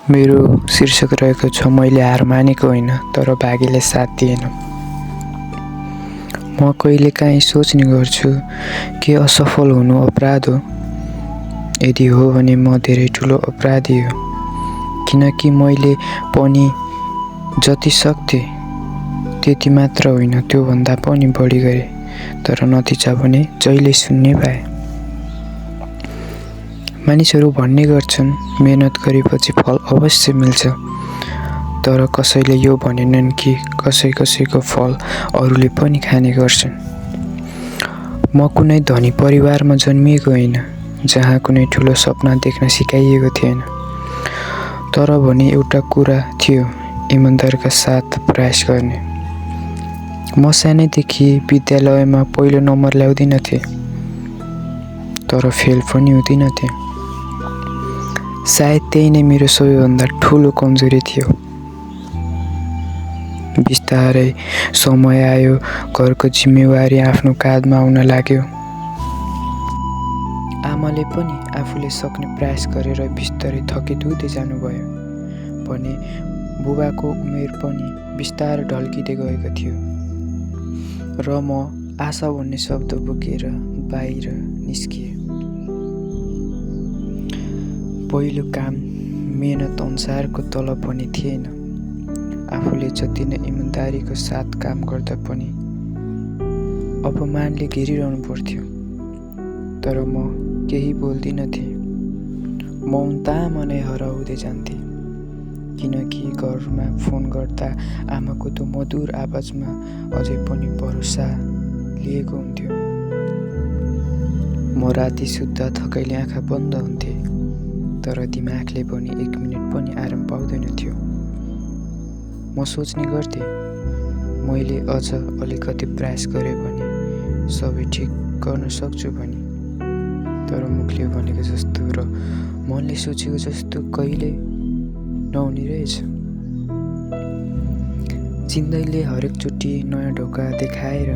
मेरो शीर्षक रहेको छ, मैले हार मानेको होइन, तर भाग्यले साथ दिएन। म कहिलेकाहीँ सोच्ने गर्छु के असफल हुनु अपराध हो? यदि हो भने म धेरै ठुलो अपराधी हो, किनकि मैले पनि जति सक्थेँ त्यति मात्र होइन, त्योभन्दा पनि बढी गरेँ, तर नतिजा भने जहिले शून्य पाएँ। मानिसहरू भन्ने गर्छन् मेहनत गरेपछि फल अवश्य मिल्छ, तर कसैले यो भनेनन् कि कसैको फल अरूले पनि खाने गर्छन्। म कुनै धनी परिवारमा जन्मिएको होइन, जहाँ कुनै ठुलो सपना देख्न सिकाइएको थिएन, तर भने एउटा कुरा थियो, इमानदारीका साथ प्रयास गर्ने। म सानैदेखि विद्यालयमा पहिलो नम्बर ल्याउँदिनथेँ, तर फेल पनि हुँदिनथेँ। सायद त्यही नै मेरो सबैभन्दा ठुलो कमजोरी थियो। बिस्तारै समय आयो, घरको जिम्मेवारी आफ्नो काँधमा आउन लाग्यो। आमाले पनि आफूले सक्ने प्रयास गरेर बिस्तारै थकित हुँदै जानुभयो भने बुबाको उमेर पनि बिस्तारै ढल्किँदै गएको थियो र म आशा भन्ने शब्द बोकेर बाहिर निस्किएँ। पहिलो काम मेहनत अनुसारको तलब पनि थिएन। आफूले जति नै इमानदारीको साथ काम गर्दा पनि अपमानले घेरिरहनु पर्थ्यो, तर म केही बोल्दिनथेँ। मौन तामा नै हराउँदै जान्थेँ, किनकि घरमा फोन गर्दा आमाको त्यो मधुर आवाजमा अझै पनि भरोसा लिएको हुन्थ्यो। म राति सुत्दा थकाइले आँखा बन्द हुन्थे, तर दिमागले पनि 1 मिनट पनि आराम पाउँदैन थियो। म सोच्ने गर्थेँ मैले अझ अलिकति प्रयास गरेँ भने सबै ठिक गर्न सक्छु भने, तर मुखले भनेको जस्तो र मनले सोचेको जस्तो कहिल्यै नहुने रहेछ। जिन्दगीले हरेकचोटि नयाँ ढोका देखाएर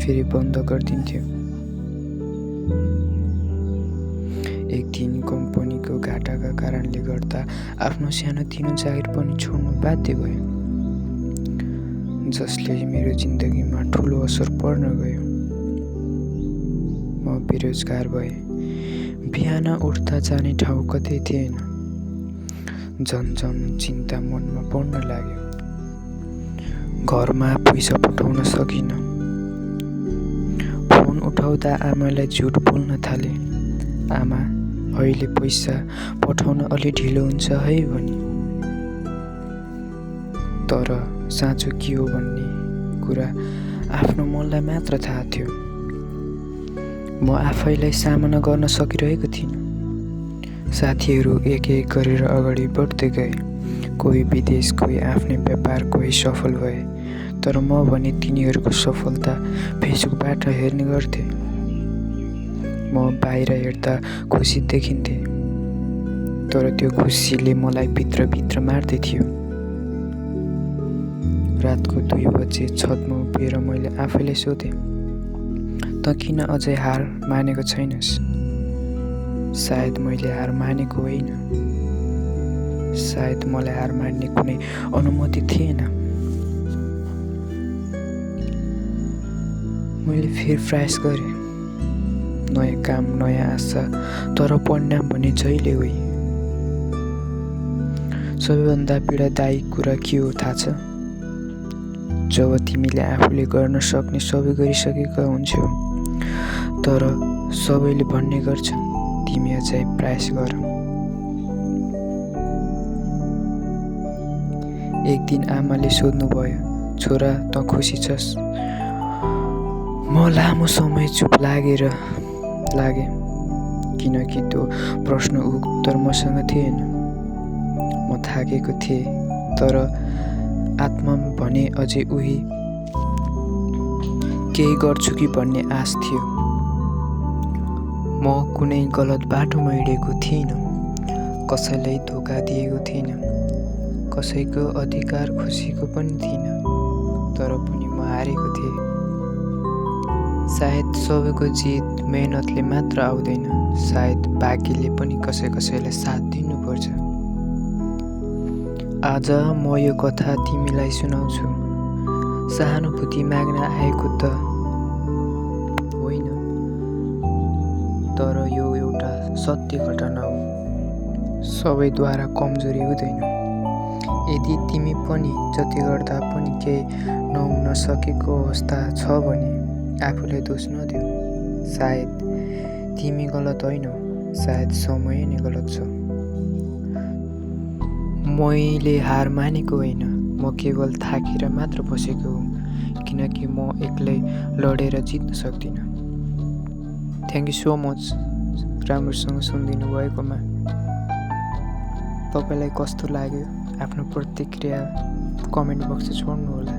फेरि बन्द गरिदिन्थ्यो। एक दिन कम्पनीको घाटाका कारणले गर्दा आफ्नो सानोतिनो जागिर पनि छोड्नु बाध्य भयो, जसले मेरो जिन्दगीमा ठुलो असर पर्न गयो। म बेरोजगार भएँ। बिहान उठ्दा जाने ठाउँ कतै थिएन। झन् चिन्ता मनमा पर्न लाग्यो। घरमा पैसा पठाउन सकिनँ। फोन उठाउँदा आमालाई झुट बोल्न थालेँ। आमा, अहिले पैसा पठाउन अलि ढिलो हुन्छ है भने। तर साँचो के हो भन्ने कुरा आफ्नो मनलाई मात्र थाहा थियो। म आफैलाई सामना गर्न सकिरहेको थिइनँ। साथीहरू एक एक गरेर अगाडि बढ्दै गए। कोही विदेश, कोही आफ्नै व्यापार, कोही सफल भए, तर म भने तिनीहरूको सफलता फेसबुकबाट हेर्ने गर्थेँ। म बाहिर हेर्दा खुसी देखिन्थे, तर त्यो खुसीले मलाई भित्रभित्र मार्दै थियो। रातको 2 बजे छतमा उभिएर मैले आफैलाई सोधेँ, त किन अझै हार मानेको छैनस्? सायद मैले हार मानेको होइन, सायद मलाई हार मान्ने कुनै अनुमति थिएन। मैले फेरि प्रयास गरेँ। नयाँ काम, नयाँ आशा, तर परिणाम भने जहिले होइ। सबैभन्दा पीडादायी कुरा के हो थाहा छ? जब तिमीले आफूले गर्न सक्ने सबै गरिसकेका हुन्छौ, तर सबैले भन्ने गर्छन् तिमी अझै प्रयास गर। एक दिन आमाले सोध्नुभयो, छोरा त खुसी छस्? म लामो समय चुप लागेँ, किनकि त्यो प्रश्न उत्तर मसँग थिएन। म थाकेको थिएँ, तर आत्मामा भने अझै उही केही गर्छु कि भन्ने आश थियो। म कुनै गलत बाटोमा हिँडेको थिइनँ, कसैलाई धोका दिएको थिइनँ, कसैको अधिकार खुसीको पनि थिइनँ, तर पनि म हारेको थिएँ। सायद सबैको जित मेहनतले मात्र आउँदैन, सायद भाग्यले पनि कसैलाई साथ दिनुपर्छ। आज म यो कथा तिमीलाई सुनाउँछु। सहानुभूति माग्न आएको त होइन, तर यो एउटा सत्य घटना हो। सबैद्वारा कमजोरी हुँदैन। यदि तिमी पनि जति गर्दा पनि केही नहुन सकेको अवस्था छ भने आफूलाई दोष नदेऊ। सायद तिमी गलत होइनौ, सायद समय नै गलत छ। मैले हार मानेको होइन, म केवल थाकेर मात्र बसेको हुँ, किनकि म एक्लै लडेर जित्न सक्दिनँ। थ्याङ्क यू सो मच राम्रोसँग सुनिदिनु भएकोमा। तपाईँलाई कस्तो लाग्यो आफ्नो प्रतिक्रिया कमेन्ट बक्समा छोड्नु होला।